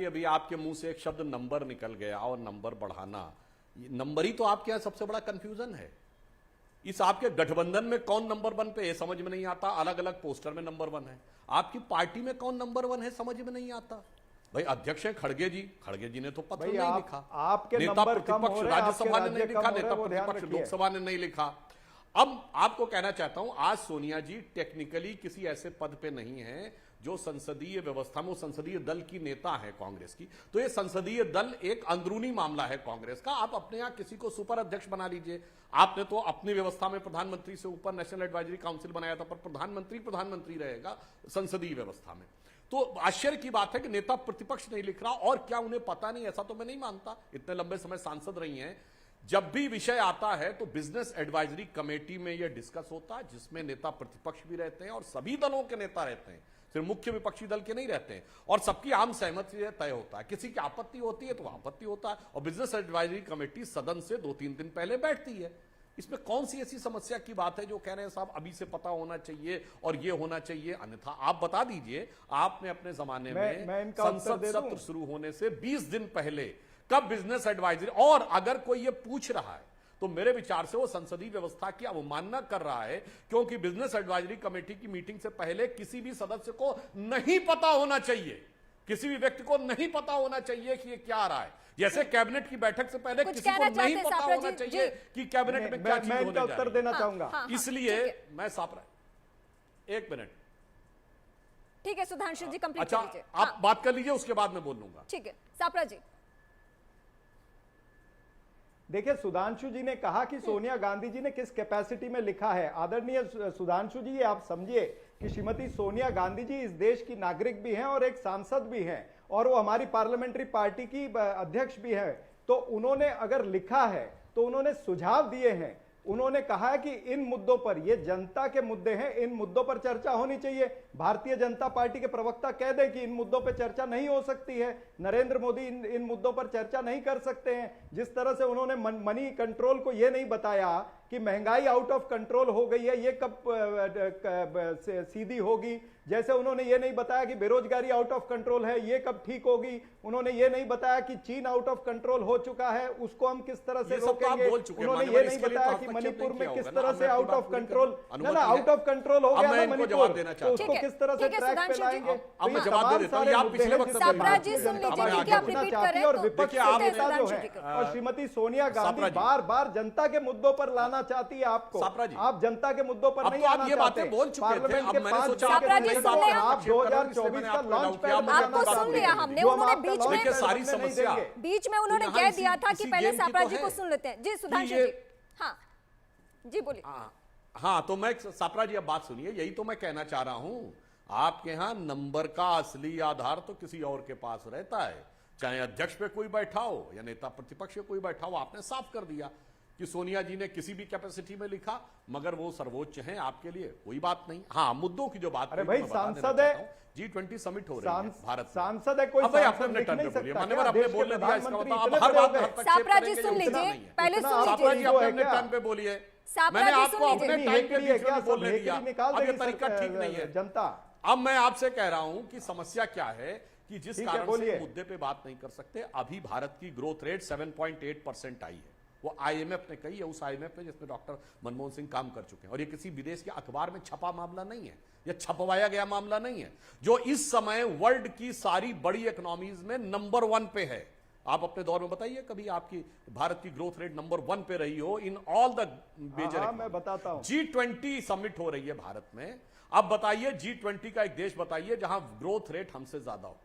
अभी आपके मुंह से एक शब्द नंबर निकल गया और नंबर बढ़ाना, नंबर ही तो आपके यहां सबसे बड़ा कंफ्यूजन है। इस आपके गठबंधन में कौन नंबर वन पे है समझ में नहीं आता, अलग अलग पोस्टर में नंबर वन है। आपकी पार्टी में कौन नंबर वन है समझ में नहीं आता। भाई अध्यक्ष हैं खड़गे जी ने तो पत्र नहीं लिखा, आपके नेता प्रतिपक्ष राज्यसभा ने नहीं लिखा, नेता प्रतिपक्ष लोकसभा ने नहीं लिखा। अब आपको कहना चाहता हूं, आज सोनिया जी टेक्निकली किसी ऐसे पद पे नहीं है जो संसदीय व्यवस्था में, वो संसदीय दल की नेता है कांग्रेस की, तो ये संसदीय दल एक अंदरूनी मामला है कांग्रेस का। आप अपने यहां किसी को सुपर अध्यक्ष बना लीजिए। आपने तो अपनी व्यवस्था में प्रधानमंत्री से ऊपर नेशनल एडवाइजरी काउंसिल बनाया था, पर प्रधानमंत्री रहेगा संसदीय व्यवस्था में। तो आश्चर्य की बात है कि नेता प्रतिपक्ष नहीं लिख रहा, और क्या उन्हें पता नहीं? ऐसा तो मैं नहीं मानता, इतने लंबे समय सांसद रही हैं। जब भी विषय आता है तो बिजनेस एडवाइजरी कमेटी में यह डिस्कस होता है, जिसमें नेता प्रतिपक्ष भी रहते हैं और सभी दलों के नेता रहते हैं, सिर्फ मुख्य विपक्षी दल के नहीं रहते हैं, और सबकी आम सहमति से तय होता है। किसी की आपत्ति होती है तो आपत्ति होता है, और बिजनेस एडवाइजरी कमेटी सदन से 2-3 दिन पहले बैठती है। इसमें कौन सी ऐसी समस्या की बात है जो कह रहे हैं साहब अभी से पता होना चाहिए और ये होना चाहिए? अन्यथा आप बता दीजिए, आपने अपने जमाने में संसद सत्र शुरू होने से 20 दिन पहले कब बिजनेस एडवाइजरी, और अगर कोई ये पूछ रहा है तो मेरे विचार से वो संसदीय व्यवस्था की अवमानना कर रहा है, क्योंकि बिजनेस एडवाइजरी कमेटी की मीटिंग से पहले किसी भी सदस्य को नहीं पता होना चाहिए, किसी भी व्यक्ति को नहीं पता होना चाहिए कि ये क्या आ रहा है। जैसे कैबिनेट की बैठक से पहले किसी को नहीं पता होना चाहिए कि कैबिनेट में क्या चीज होने जा रही है। उत्तर देना चाहूंगा, इसलिए मैं एक मिनट, ठीक है सुधांशु जी कंप्लीट अच्छा कीजिए। आप बात कर लीजिए, उसके बाद मैं बोल लूंगा। ठीक है सापरा जी। देखिए, सुधांशु जी ने कहा कि सोनिया गांधी जी ने किस कैपेसिटी में लिखा है। आदरणीय सुधांशु जी, आप समझिए कि श्रीमती सोनिया गांधी जी इस देश की नागरिक भी हैं और एक सांसद भी हैं, और वो हमारी पार्लियामेंट्री पार्टी की अध्यक्ष भी हैं। तो उन्होंने अगर लिखा है तो उन्होंने सुझाव दिए हैं, उन्होंने कहा है कि इन मुद्दों पर, ये जनता के मुद्दे हैं, इन मुद्दों पर चर्चा होनी चाहिए। भारतीय जनता पार्टी के प्रवक्ता कह दें कि इन मुद्दों पर चर्चा नहीं हो सकती है, नरेंद्र मोदी इन मुद्दों पर चर्चा नहीं कर सकते हैं। जिस तरह से उन्होंने मनी कंट्रोल को ये नहीं बताया कि महंगाई आउट ऑफ कंट्रोल हो गई है, ये कब सीधी होगी, जैसे उन्होंने ये नहीं बताया कि बेरोजगारी आउट ऑफ कंट्रोल है, ये कब ठीक होगी, उन्होंने ये नहीं बताया कि चीन आउट ऑफ कंट्रोल हो चुका है, उसको हम किस तरह से रोकेंगे, उन्होंने ये नहीं बताया कि मणिपुर में किस तरह से आउट ऑफ कंट्रोल, ना आउट ऑफ कंट्रोल हो गया ना मणिपुर, तो उसको किस तरह से ट्रैक पे लाएंगे। अब मैं जवाब दे देता हूं, आप पिछले वक्त और विपक्ष के नेता जो है, और श्रीमती सोनिया गांधी बार बार जनता के मुद्दों पर लाना चाहती है आपको, आप जनता के मुद्दों पर नहीं आना चाहते। पार्लियामेंट के 5 आप 2024 का लॉन्च पैड आपको सुन लिया हमने, उन्होंने बीच में उन्होंने कह दिया था कि पहले सापरा जी को सुन लेते हैं। जी सुधांशु जी, हाँ जी बोलिए। हाँ तो मैं सापरा जी अब बात सुनिए, यही तो मैं कहना चाह रहा हूं। आपके यहां नंबर का असली आधार तो किसी और के पास रहता है, चाहे अध्यक्ष पे कोई बैठा हो या नेता प्रतिपक्ष पे कोई बैठा हो। आपने साफ कर दिया कि सोनिया जी ने किसी भी कैपेसिटी में लिखा, मगर वो सर्वोच्च हैं आपके लिए, कोई बात नहीं। हाँ मुद्दों की जो बात, अरे भाई सांसद है, G20 समिट हो रही है भारत, सांसद है, कोई सांसद लिख नहीं सकता। मान्यवर आपने बोल दिया, इसका मतलब अब हर बात सापरा जी सुन लीजिए, पहले सुन सापरा जी अपने टर्न पे बोलिए, मैंने आपको अपने टाइम पे बीच में बोलने दिया, अब ये तरीका ठीक नहीं है जनता। अब मैं आपसे कह रहा हूं कि समस्या क्या है कि जिस कारण से मुद्दे पे बात नहीं कर सकते। अभी भारत की ग्रोथ रेट 7.8% आई है, वो आईएमएफ ने कही है, उस आईएमएफ में जिसमें डॉक्टर मनमोहन सिंह काम कर चुके हैं, और ये किसी विदेश के अखबार में छपा मामला नहीं है, ये छपवाया गया मामला नहीं है, जो इस समय वर्ल्ड की सारी बड़ी इकोनॉमीज में नंबर 1 पे है। आप अपने दौर में बताइए कभी आपकी भारत की ग्रोथ रेट नंबर 1 पे रही हो इन ऑल द मेजर। मैं बताता हूं, G20 समिट हो रही है भारत में। अब बताइए G20 का एक देश बताइए जहां ग्रोथ रेट हमसे ज्यादा हो,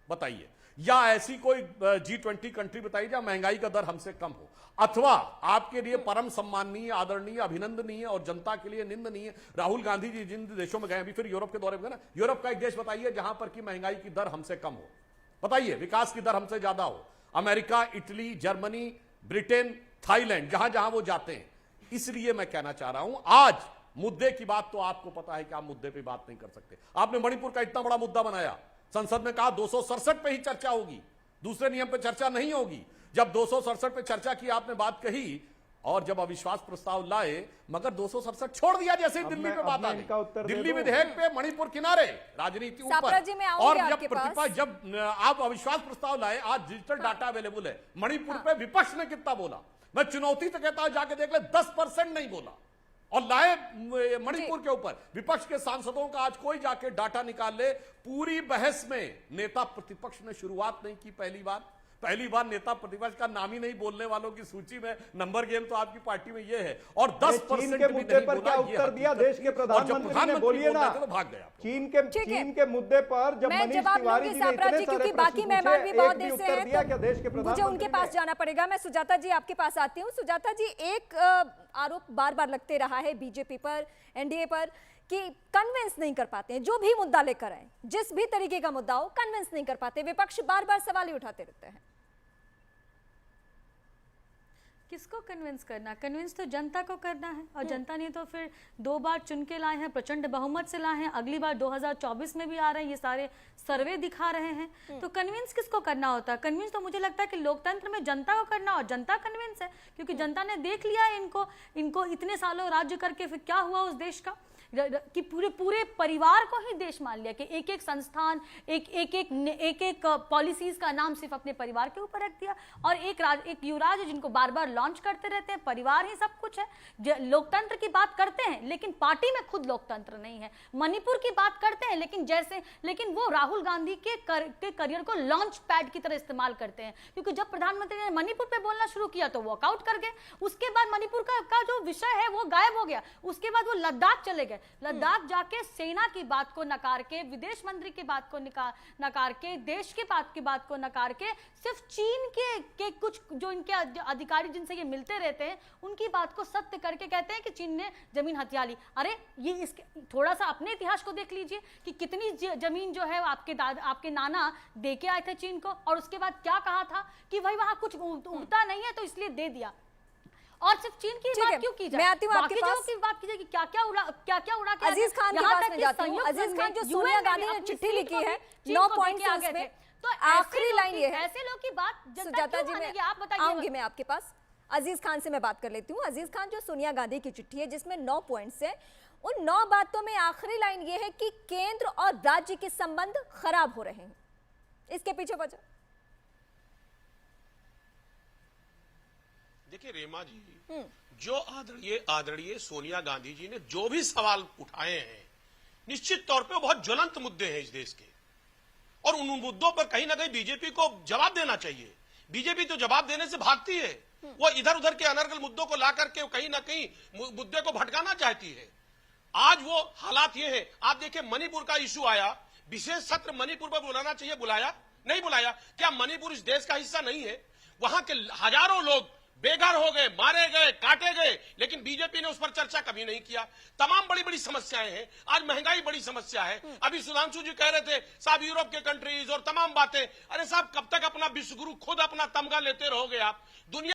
बताइए, या ऐसी कोई G20 कंट्री बताइए जहां महंगाई का दर हमसे कम हो, अथवा आपके लिए परम सम्माननीय, आदरणीय, अभिनंदनीय और जनता के लिए निंदनीय राहुल गांधी जी जिन देशों में गए, अभी फिर यूरोप के दौरे में गए ना, यूरोप का एक देश बताइए जहां पर की महंगाई की दर हमसे कम हो, बताइए, विकास की दर हमसे ज्यादा हो। America, Italy, Germany, Britain, Thailand, जहां जहां वो जाते हैं। इसलिए मैं कहना चाह रहा हूं, आज मुद्दे की बात तो आपको पता है कि आप मुद्दे पर बात नहीं कर सकते। आपने मणिपुर का इतना बड़ा मुद्दा बनाया, संसद में कहा 267 पे ही चर्चा होगी, दूसरे नियम पे चर्चा नहीं होगी। जब 267 पे चर्चा की आपने बात कही, और जब अविश्वास प्रस्ताव लाए मगर 267 छोड़ दिया जैसे ही दिल्ली पे बात आ गई। दिल्ली विधेयक पे मणिपुर किनारे, राजनीति ऊपर। और जब प्रतिपक्ष, जब आप अविश्वास प्रस्ताव लाए, आज डिजिटल डाटा अवेलेबल है, मणिपुर पे विपक्ष ने कितना बोला, मैं चुनौती तो कहता हूं जाके देख ले, 10% नहीं बोला। और लाए मणिपुर के ऊपर विपक्ष के सांसदों का आज कोई जाके डाटा निकाल ले, पूरी बहस में नेता प्रतिपक्ष ने शुरुआत नहीं की। पहली बार नेता प्रतिपक्ष का नाम ही नहीं बोलने वालों की सूची में नंबर गेम तो आपकी पार्टी में ये है। और 10% के मुद्दे पर क्या उत्तर दिया देश के प्रधानमंत्री ने? बोलिए ना। तो भाग गया। चीन के मुद्दे पर जब मनीष तिवारी जी ने इतने सारे बाकी मेहमान भी बहुत देर से उत्तर दिया, क्या देश के मुझे उनके पास जाना पड़ेगा। मैं सुजाता जी आपके पास आती हूँ। सुजाता जी, एक आरोप बार बार लगते रहा है बीजेपी पर, एनडीए पर, कि कन्विंस नहीं कर पाते हैं। जो भी मुद्दा लेकर आए, जिस भी तरीके का मुद्दा हो, कन्विंस नहीं कर पाते। विपक्ष बार बार सवाल ही उठाते रहते हैं। किसको कन्विंस करना? कन्विंस तो जनता को करना है, और जनता ने तो फिर 2 बार चुन के लाए हैं, प्रचंड बहुमत से लाए हैं, अगली बार 2024 में भी आ रहे हैं, ये सारे सर्वे दिखा रहे हैं। तो कन्विंस किसको करना होता है? कन्विंस तो मुझे लगता है कि लोकतंत्र में जनता को करना, और जनता कन्विंस है क्योंकि जनता ने देख लिया है इनको इतने सालों राज्य करके फिर क्या हुआ उस देश का, कि पूरे परिवार को ही देश मान लिया, कि एक एक संस्थान, एक पॉलिसीज का नाम सिर्फ अपने परिवार के ऊपर रख दिया, और एक युवराज जिनको बार बार लॉन्च करते रहते हैं। परिवार ही सब कुछ है। लोकतंत्र की बात करते हैं लेकिन पार्टी में खुद लोकतंत्र नहीं है। मणिपुर की बात करते हैं लेकिन वो राहुल गांधी के करियर को लॉन्च पैड की तरह इस्तेमाल करते हैं, क्योंकि जब प्रधानमंत्री ने मणिपुर पे बोलना शुरू किया तो वॉकआउट कर गए। उसके बाद मणिपुर का जो विषय है वो गायब हो गया। उसके बाद वो लद्दाख चले गए। लद्दाख जाके सेना की बात को नकार के, विदेश मंत्री की बात को नकार के, देश के बात को नकार के, सिर्फ चीन के कुछ जो इनके अधिकारी जिनसे ये मिलते रहते हैं उनकी बात को सत्य करके कहते हैं कि चीन ने जमीन हथिया ली। अरे ये इसके थोड़ा सा अपने इतिहास को देख लीजिए कि कितनी जमीन जो है आपके नाना दे के आए थे चीन को, और उसके बाद क्या कहा था कि भाई वहां कुछ उगता नहीं है तो इसलिए दे दिया। और सिर्फ चीन की बात क्यों की जाए? मैं आती हूं आपके पास। की बात कीजिए कि क्या उड़ा के अजीज खान के पास में जाती हूं। अजीज खान, जो सोनिया गांधी ने चिट्ठी लिखी है 9 पॉइंट से उसमें, तो आखिरी लाइन ये है, ऐसे लोग की बात सुजाता जी में आप बताइए। आऊंगी मैं आपके पास। अजीज खान से मैं बात कर लेती हूँ। अजीज खान, जो सोनिया गांधी की चिट्ठी है जिसमें 9 पॉइंट्स है, उन 9 बातों में आखिरी लाइन ये है कि केंद्र और राज्य के संबंध खराब हो रहे हैं। इसके पीछे वजह देखिए रेमा जी, जो आदरणीय सोनिया गांधी जी ने जो भी सवाल उठाए हैं, निश्चित तौर पे बहुत ज्वलंत मुद्दे हैं इस देश के, और उन मुद्दों पर कहीं ना कहीं बीजेपी को जवाब देना चाहिए। बीजेपी तो जवाब देने से भागती है। वो इधर उधर के अनर्गल मुद्दों को ला करके कहीं ना कहीं मुद्दे को भटकाना चाहती है। आज वो हालात ये है, आप देखिए मणिपुर का इशू आया, विशेष सत्र मणिपुर पर बुलाना चाहिए, बुलाया नहीं बुलाया? क्या मणिपुर इस देश का हिस्सा नहीं है? वहां के हजारों लोग बेघर हो गए, मारे गए, काटे गए, लेकिन बीजेपी ने उस पर चर्चा कभी नहीं किया। तमाम बड़ी बड़ी समस्याएं हैं। आज महंगाई बड़ी समस्या है। अभी सुधांशु जी कह रहे थे साहब यूरोप के कंट्रीज और तमाम बातें। अरे साहब, कब तक अपना विश्वगुरु खुद अपना तमगा लेते रहोगे आप? दुनिया